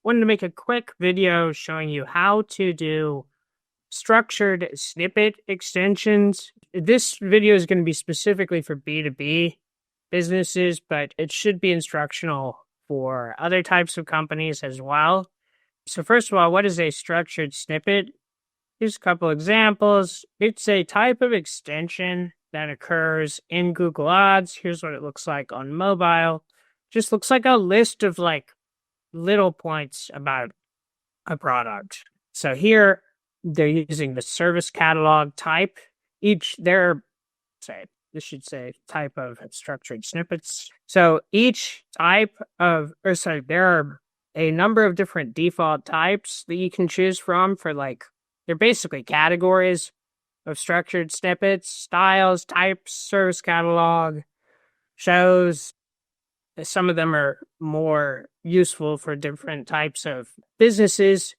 wanted to make a quick video showing you how to do structured snippet extensions. This video is going to be specifically for B2B businesses, but it should be instructional for other types of companies as well. So first of all, what is a structured snippet? Here's a couple examples. It's a type of extension that occurs in Google Ads. Here's what it looks like on mobile. Just looks like a list of little points about a product. So here they're using the service catalog type. This should say type of structured snippets. So each type of, there are a number of different default types that you can choose from for they're basically categories of structured snippets, styles, types, service catalog, shows. Some of them are more useful for different types of businesses.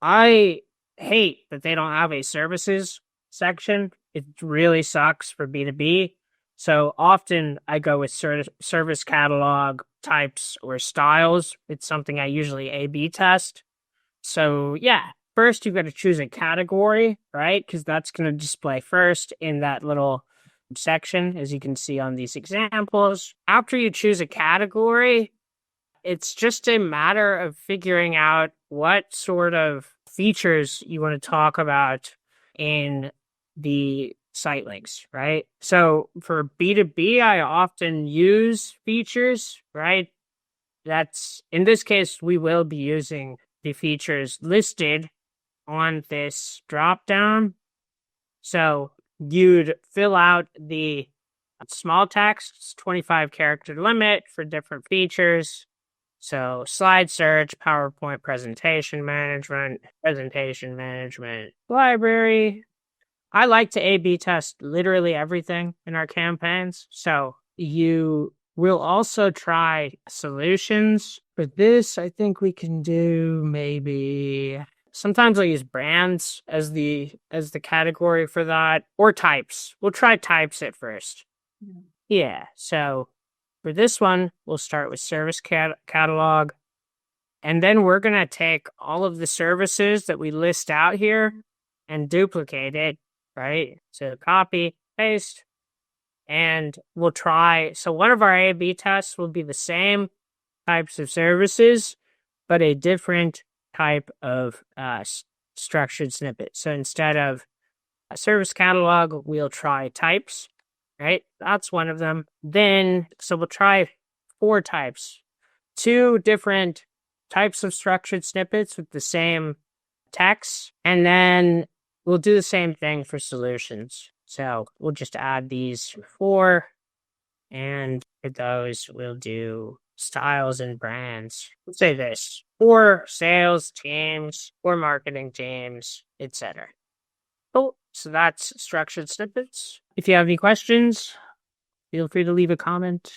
I hate that they don't have a services section. It really sucks for B2B. So often I go with service catalog types or styles. It's something I usually A/B test. So yeah, first you've got to choose a category, right? Because that's going to display first in that little section, as you can see on these examples. After you choose a category, it's just a matter of figuring out what sort of features you want to talk about in the site links, right? So for B2B, I often use features, right? In this case, we will be using the features listed on this dropdown. So you'd fill out the small text, 25 character limit for different features. So slide search, PowerPoint presentation management, library. I like to A/B test literally everything in our campaigns. So you will also try solutions. For this, I think we can do maybe... Sometimes I'll use brands as the category for that, or types. We'll try types at first. Yeah, so for this one, we'll start with service catalog, and then we're going to take all of the services that we list out here and duplicate it, right? So copy, paste, and we'll try. So one of our A/B tests will be the same types of services, but a different type of structured snippet. So instead of a service catalog, we'll try types, right? That's one of them. So we'll try 4 types, 2 different types of structured snippets with the same text, and then we'll do the same thing for solutions. So we'll just add these 4, and for those, we'll do styles and brands. Let's say this, or sales teams, or marketing teams, etc. Cool. So that's structured snippets. If you have any questions, feel free to leave a comment.